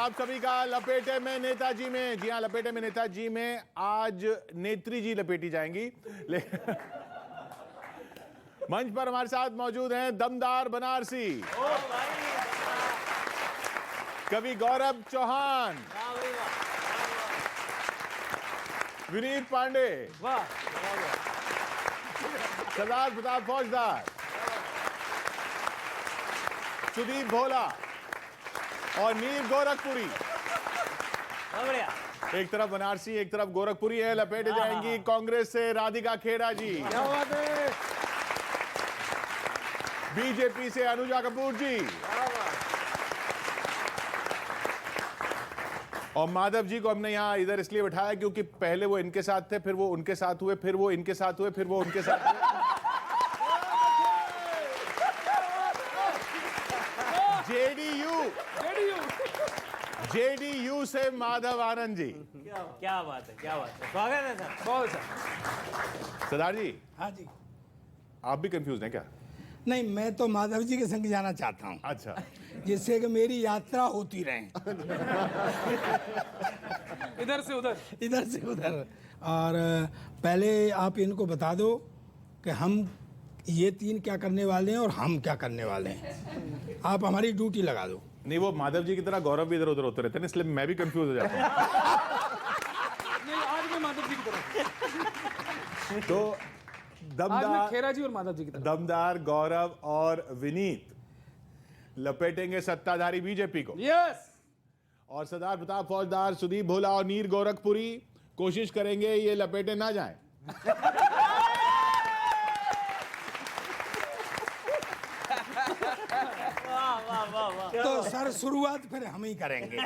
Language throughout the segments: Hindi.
आप सभी का लपेटे में नेताजी में। जी हाँ, लपेटे में नेताजी में आज नेत्री जी लपेटी जाएंगी। मंच पर हमारे साथ मौजूद हैं दमदार बनारसी, कवि गौरव चौहान, विनीत पांडे, सरदार प्रताप फौजदार, सुदीप भोला और नीर गोरखपुरी। एक तरफ बनारसी, एक तरफ गोरखपुरी है। लपेटे जाएंगी कांग्रेस से राधिका खेड़ा जी, क्या बात है? बीजेपी से अनुजा कपूर जी, और माधव जी को हमने यहां इधर इसलिए बिठाया क्योंकि पहले वो इनके साथ थे, फिर वो उनके साथ हुए, फिर वो इनके साथ हुए, फिर वो उनके साथ हुए। जेडीयू से माधव आनंद जी। क्या बात है, क्या बात है। स्वागत है सर। बहुत सर। सरदार जी, हाँ जी। आप भी कंफ्यूज हैं क्या? नहीं, मैं तो माधव जी के संग जाना चाहता हूँ। अच्छा, जिससे कि मेरी यात्रा होती रहे। इधर से उधर, इधर से उधर। और पहले आप इनको बता दो कि हम ये तीन क्या करने वाले हैं और हम क्या करने वाले हैं। आप हमारी ड्यूटी लगा दो। नहीं, वो माधव जी की तरह गौरव भी इधर उधर होते रहते हैं, इसलिए मैं भी कंफ्यूज हो जाता हूँ। नहीं आज मैं माधव जी की तरफ, तो आज मैं खेरा जी और माधव जी की तरफ। दमदार गौरव और विनीत लपेटेंगे सत्ताधारी बीजेपी को। यस। और सरदार प्रताप फौजदार, सुदीप भोला और नीर गोरखपुरी कोशिश करेंगे ये लपेटे ना जाएं। तो सर शुरुआत फिर हम ही करेंगे।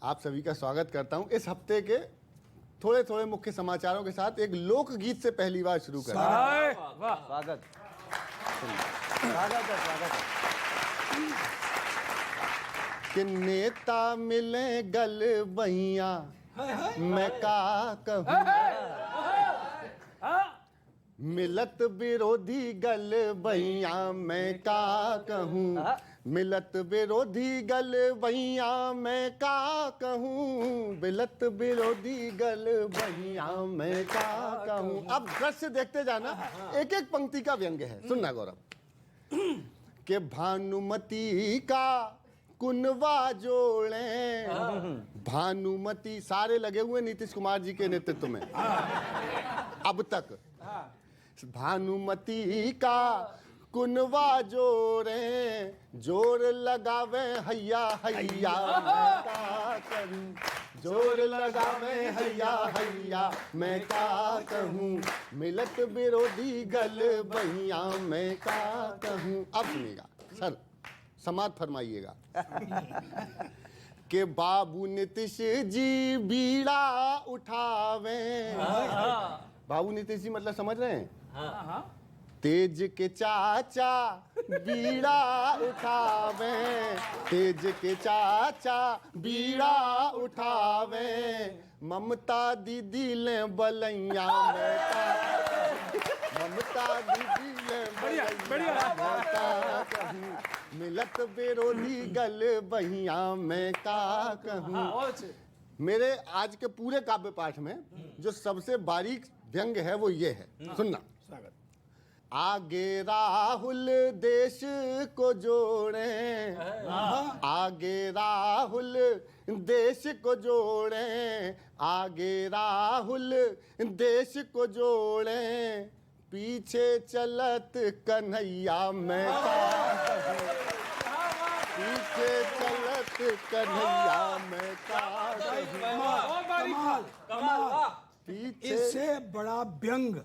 आप सभी का स्वागत करता हूं इस हफ्ते के थोड़े थोड़े मुख्य समाचारों के साथ। एक लोकगीत से पहली बार शुरू करें। वाह, स्वागत है। कि नेता मिले गल बहिया मैं का कहूं, मिलत विरोधी गल बहिया मैं का कहूं, मिलत विरोधी गल बहिया मैं का कहूं, मिलत विरोधी गल बहिया मैं का कहूं। अब दृश्य देखते जाना, एक एक पंक्ति का व्यंग्य है। सुनना गौरव। के भानुमती का कुनवा जोड़े, भानुमती सारे लगे हुए नीतीश कुमार जी के नेतृत्व में अब तक। भानुमती का कुनवा जोड़े, जोर लगावे हैया हैया मैं का करूं, जोर लगावे हैया हैया मैं का कहूं, मिलत विरोधी गल बहिया मैं का कहूं। अब सुनिएगा सर, समाज फरमाइएगा। के बाबू नीतीश जी बीड़ा उठावे, बाबू नीतीश जी मतलब समझ रहे हैं? तेज के चाचा बीड़ा उठावे, तेज के चाचा बीड़ा उठावे, ममता दीदी ले बलैया में का, ममता दीदी ले बलैया में का कहूं, मिलत विरोधी गल बहिया मैं का कहूं। मेरे आज के पूरे काव्य पाठ में जो सबसे बारीक व्यंग्य है वो ये है, सुनना। आगे राहुल देश को जोड़े, आगे राहुल देश को जोड़े, आगे राहुल देश को जोड़े, पीछे चलत कन्हैया मैं का कहूं, पीछे चलत कन्हैया मैं का कहूं। पीछे इससे बड़ा व्यंग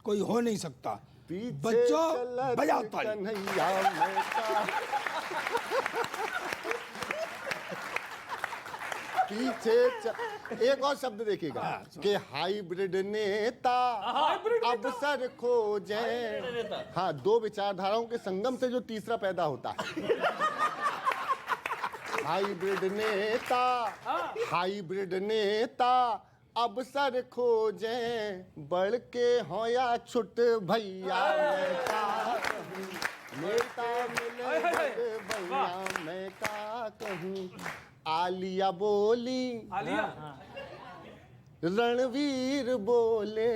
कोई हो नहीं सकता। पीछे बच्चों बजाओ ताली। कन्हैया मैं का पीछे एक और शब्द देखिएगा कि हाइब्रिड नेता अब सर खोजे। हाँ, दो विचारधाराओं के संगम से जो तीसरा पैदा होता है। हाइब्रिड नेता, हाइब्रिड नेता अब सर खोजे, बढ़ के हो या छुट भैया मैं का कहूं, नेता मिले भैया मैं का कहूँ। आलिया बोली, आलिया रणवीर बोले।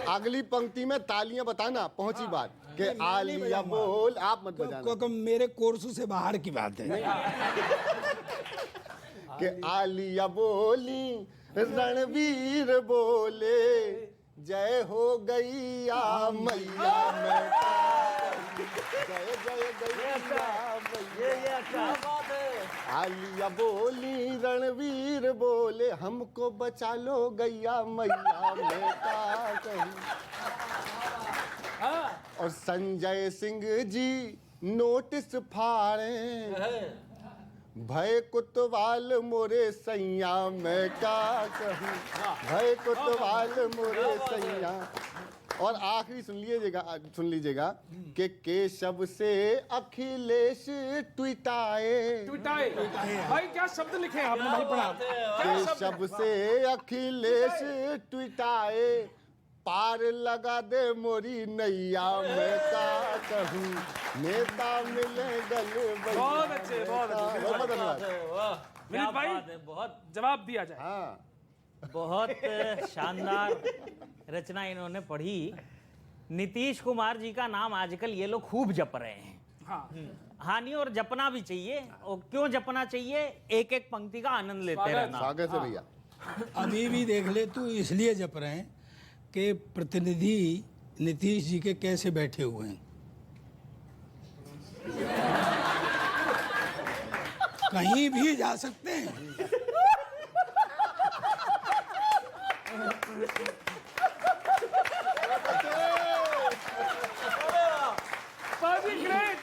अगली पंक्ति में तालियां बताना, पहुंची बात कि आलिया बोल, आप मत बजाना क्योंकि मेरे कोर्स से बाहर की बात है। कि आलिया बोली, रणवीर बोले, जय हो गैया मैया मैं जय जय गैया मैया। ये अच्छा बात है। आलिया बोली, रणवीर बोले, हमको बचा लो गैया मैया मैं क्या कहूँ। और संजय सिंह जी नोटिस फाड़े, भय कुतवाल मोरे सैया मैं क्या कहूँ। भय कुतवाल मोरे सैया। और आखिरी सुन लीजिएगा कि केशव से अखिलेश ट्वीटाए। ट्विटाए भाई, क्या शब्द लिखे हैं आपने भाई, पढ़ा क्या शब्द? केशव से अखिलेश ट्वीटाए, पार लगा दे मोरी नैया मैं क्या कहूँ। नेता मिले गले बहुत अच्छे, बहुत अच्छे। बहुत धन्यवाद। वाह, क्या विनीत भाई, बात है, बहुत जवाब दिया जाए। हाँ, बहुत शानदार रचना इन्होंने पढ़ी। नीतीश कुमार जी का नाम आजकल ये लोग खूब जप रहे हैं। हाँ, हानि, और जपना भी चाहिए। और क्यों जपना चाहिए? एक एक पंक्ति का आनंद लेते रहना। स्वागत है भैया। अभी भी देख ले तू, इसलिए जप रहे हैं कि प्रतिनिधि नीतीश जी के कैसे बैठे हुए हैं। कहीं भी जा सकते हैं। बाजी ग्रेट।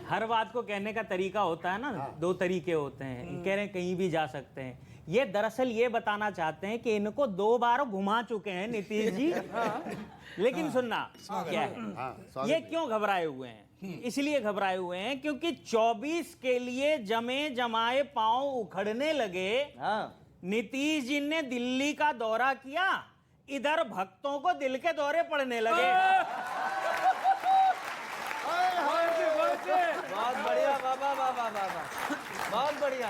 हर बात को कहने का तरीका होता है ना, दो तरीके होते हैं। कह रहे हैं कहीं भी जा सकते हैं, ये दरअसल ये बताना चाहते हैं कि इनको 2 बार घुमा चुके हैं नीतीश जी। लेकिन सुनना क्या है, ये क्यों घबराए हुए हैं? इसलिए घबराए हुए हैं क्योंकि 24 के लिए जमे जमाए पांव उखड़ने लगे। नीतीश जी ने दिल्ली का दौरा किया, इधर भक्तों को दिल के दौरे पड़ने लगे। बहुत बढ़िया, बाबा बाबा बाबा, बहुत बढ़िया।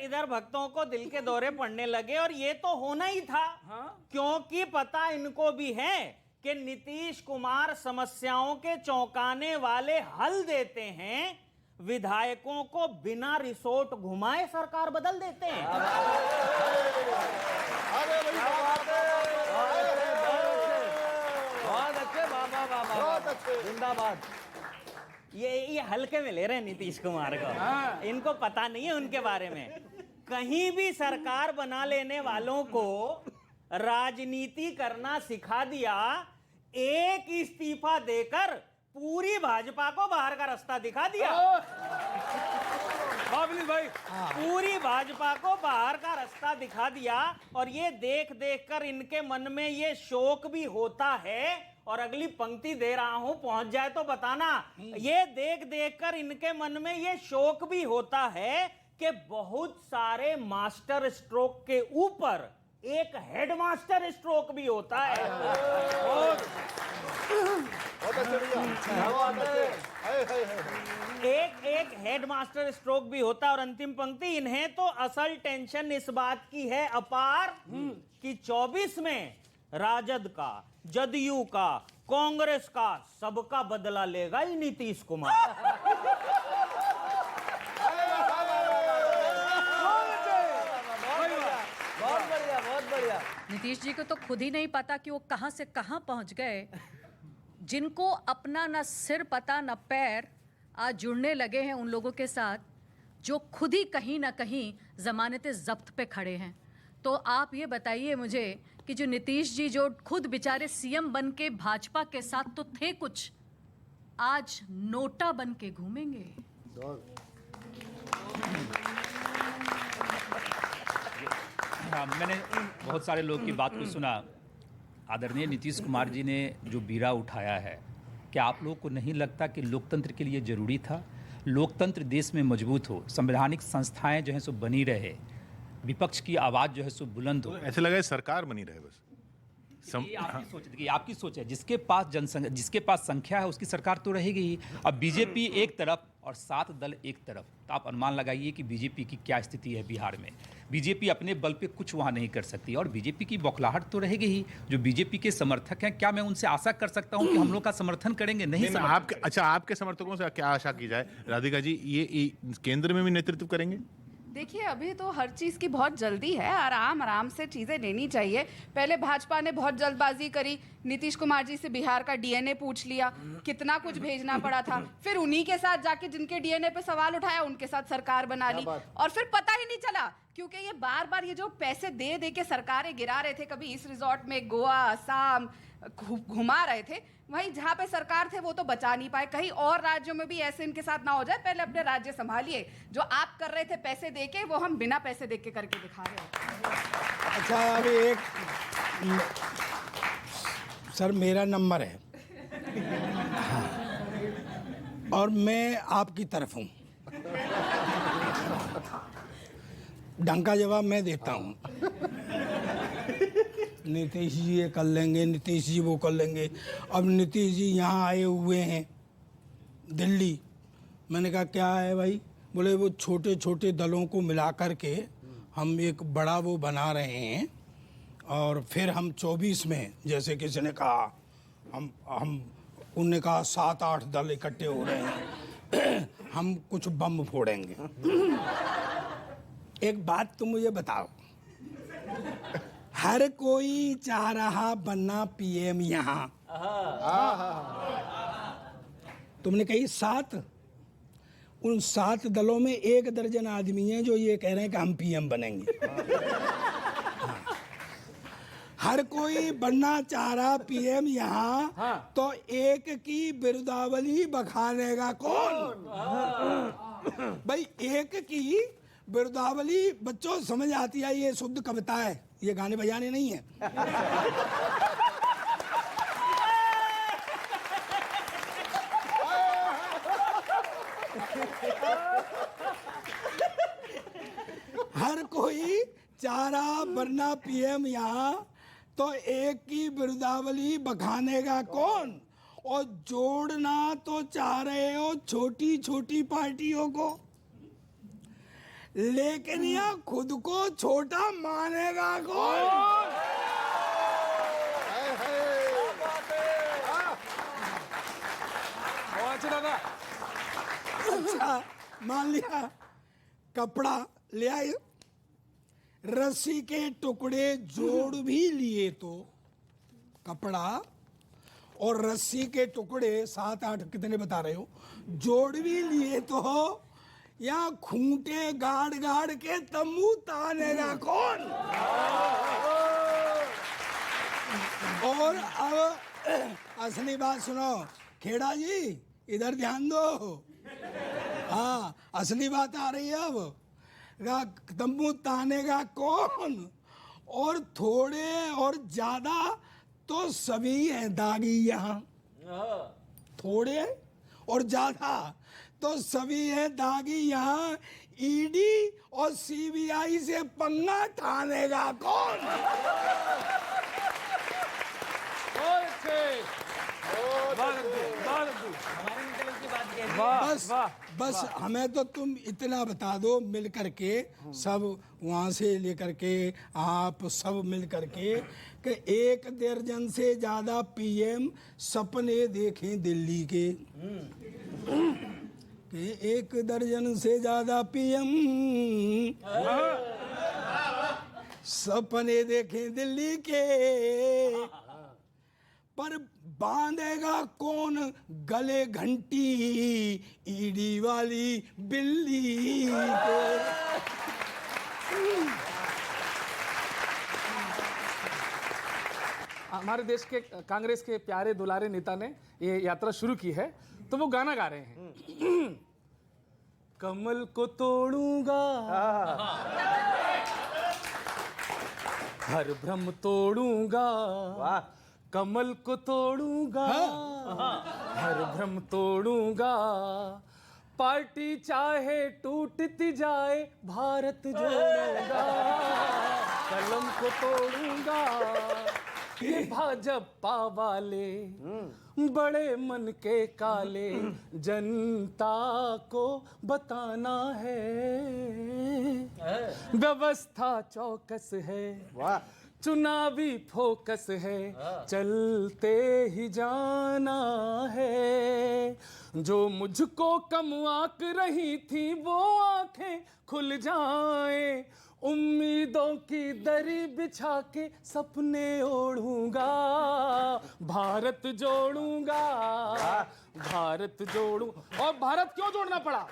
इधर भक्तों को दिल के दौरे पड़ने लगे, और ये तो होना ही था। क्योंकि पता इनको भी है कि नीतीश कुमार समस्याओं के चौंकाने वाले हल देते हैं, विधायकों को बिना रिसोर्ट घुमाए सरकार बदल देते हैं। बहुत अच्छे, बाबा बाबा, बहुत अच्छे, जिंदाबाद। ये हल्के में ले रहे हैं नीतीश कुमार को, इनको पता नहीं है उनके बारे में। कहीं भी सरकार बना लेने वालों को राजनीति करना सिखा दिया। एक इस्तीफा देकर पूरी भाजपा को बाहर का रास्ता दिखा दिया। विनीत भाई, पूरी भाजपा को बाहर का रास्ता दिखा दिया। और ये देख देख कर इनके मन में ये शोक भी होता है। और अगली पंक्ति दे रहा हूं, पहुंच जाए तो बताना। ये देख देख कर इनके मन में ये शोक भी होता है कि बहुत सारे मास्टर स्ट्रोक के ऊपर एक हेडमास्टर स्ट्रोक भी होता है। एक हेडमास्टर स्ट्रोक भी होता है। और अंतिम पंक्ति, इन्हें तो असल टेंशन इस बात की है अपार कि 24 में राजद का, जदयू का, कांग्रेस का, सबका बदला लेगा ही नीतीश कुमार। बहुत बढ़िया, बहुत बढ़िया। नीतीश जी को तो खुद ही नहीं पता कि वो कहां से कहां पहुंच गए। जिनको अपना न सिर पता न पैर, आज जुड़ने लगे हैं उन लोगों के साथ जो खुद ही कहीं ना कहीं जमानत जब्त पे खड़े हैं। तो आप ये बताइए मुझे कि जो नीतीश जी जो खुद बेचारे सीएम बन के भाजपा के साथ तो थे कुछ, आज नोटा बन के घूमेंगे। हाँ, मैंने बहुत सारे लोग की बात को सुना। आदरणीय नीतीश कुमार जी ने जो बीड़ा उठाया है, क्या आप लोगों को नहीं लगता कि लोकतंत्र के लिए ज़रूरी था? लोकतंत्र देश में मजबूत हो, संवैधानिक संस्थाएं जो हैं सो बनी रहे, विपक्ष की आवाज़ जो है सो बुलंद हो। ऐसे लगा सरकार बनी रहे, बस ये आपकी सोच देखिए, आपकी सोच है, जिसके पास जनसंख्या, जिसके पास संख्या है उसकी सरकार तो रहेगी ही। अब बीजेपी एक तरफ और 7 दल एक तरफ, तो आप अनुमान लगाइए कि बीजेपी की क्या स्थिति है बिहार में। बीजेपी अपने बल पे कुछ वहाँ नहीं कर सकती और बीजेपी की बौखलाहट तो रहेगी ही। जो बीजेपी के समर्थक हैं, क्या मैं उनसे आशा कर सकता हूँ कि हम लोग का समर्थन करेंगे? नहीं समर्थन आपके, अच्छा, आपके समर्थकों से क्या आशा की जाए? राधिका जी, ये केंद्र में भी नेतृत्व करेंगे? देखिए, अभी तो हर चीज़ की बहुत जल्दी है, आराम आराम से चीज़ें लेनी चाहिए। पहले भाजपा ने बहुत जल्दबाजी करी, नीतीश कुमार जी से बिहार का डीएनए पूछ लिया, कितना कुछ भेजना पड़ा था, फिर उन्हीं के साथ जाके जिनके डीएनए पे सवाल उठाया उनके साथ सरकार बना ली, और फिर पता ही नहीं चला, क्योंकि ये बार बार ये जो पैसे दे दे के सरकारें गिरा रहे थे, कभी इस रिजॉर्ट में गोवा, असम घुमा रहे थे, वहीं जहाँ पे सरकार थे वो तो बचा नहीं पाए। कहीं और राज्यों में भी ऐसे इनके साथ ना हो जाए, पहले अपने राज्य संभालिए। जो आप कर रहे थे पैसे देके, वो हम बिना पैसे देके करके दिखा रहे हैं। अच्छा, अभी एक सर मेरा नंबर है, हाँ, और मैं आपकी तरफ हूँ, ढंग का जवाब मैं देता हूँ। नीतीश जी ये कर लेंगे, नीतीश जी वो कर लेंगे। अब नीतीश जी यहाँ आए हुए हैं दिल्ली, मैंने कहा क्या है भाई? बोले वो छोटे छोटे दलों को मिला कर के हम एक बड़ा वो बना रहे हैं, और फिर हम 24 में, जैसे किसी ने कहा, हम उनने कहा 7-8 दल इकट्ठे हो रहे हैं, हम कुछ बम फोड़ेंगे। एक बात तुम मुझे बताओ, हर कोई चाह रहा बनना पीएम यहाँ, तुमने कही 7, उन 7 दलों में 1 दर्जन आदमी हैं जो ये कह रहे हैं कि हम पीएम बनेंगे। हर कोई बनना चाह रहा पीएम यहाँ, तो एक की बिरुदावली बखानेगा कौन? भाई, एक की बिरुदावली बच्चों समझ आती है, ये शुद्ध कविता है, ये गाने बजाने नहीं है। हर कोई चाह रहा बनना पीएम यहाँ, तो एक की बिरुदावली बखानेगा कौन? और जोड़ना तो चाह रहे हो छोटी छोटी पार्टियों को, लेकिन यहाँ खुद को छोटा मानेगा कौन? अच्छा, मान लिया कपड़ा ले आए, रस्सी के टुकड़े जोड़ भी लिए, तो कपड़ा और रस्सी के टुकड़े 7-8 कितने बता रहे हो, जोड़ भी लिए, तो यहाँ खूंटे गाड़ गाड़ के तंबू तानेगा कौन? और अब असली बात सुनो, खेड़ा जी इधर ध्यान दो, हाँ, असली बात आ रही है अब। तंबू तानेगा कौन? और थोड़े और ज्यादा तो सभी हैं दागी यहाँ, थोड़े और ज्यादा तो सभी है दागी यहाँ, ईडी और सीबीआई से पंगा ठानेगा कौन? बस हमें तो तुम इतना बता दो, मिल करके सब वहाँ से लेकर के आप सब मिल करके, कि 1 दर्जन से ज्यादा पीएम सपने देखें दिल्ली के, कि 1 दर्जन से ज्यादा पीएम सपने देखें दिल्ली के, पर बांधेगा कौन गले घंटी ईडी वाली बिल्ली को? हमारे देश के कांग्रेस के प्यारे दुलारे नेता ने ये यात्रा शुरू की है, तो वो गाना गा रहे हैं। कमल को तोड़ूंगा, हर भ्रम तोड़ूंगा, कमल को तोड़ूंगा, हर भ्रम तोड़ूंगा, पार्टी चाहे टूटती जाए भारत जोड़ूंगा, कलम को तोड़ूंगा, ये भाजपा वाले बड़े मन के काले, जनता को बताना है व्यवस्था चौकस है, वाह चुनावी फोकस है, चलते ही जाना है। जो मुझको कम आंक रही थी वो आंखें खुल जाएं, उम्मीदों की दरी बिछा के सपने ओढ़ूंगा, भारत जोड़ूंगा, भारत जोड़ू। और भारत क्यों जोड़ना पड़ा?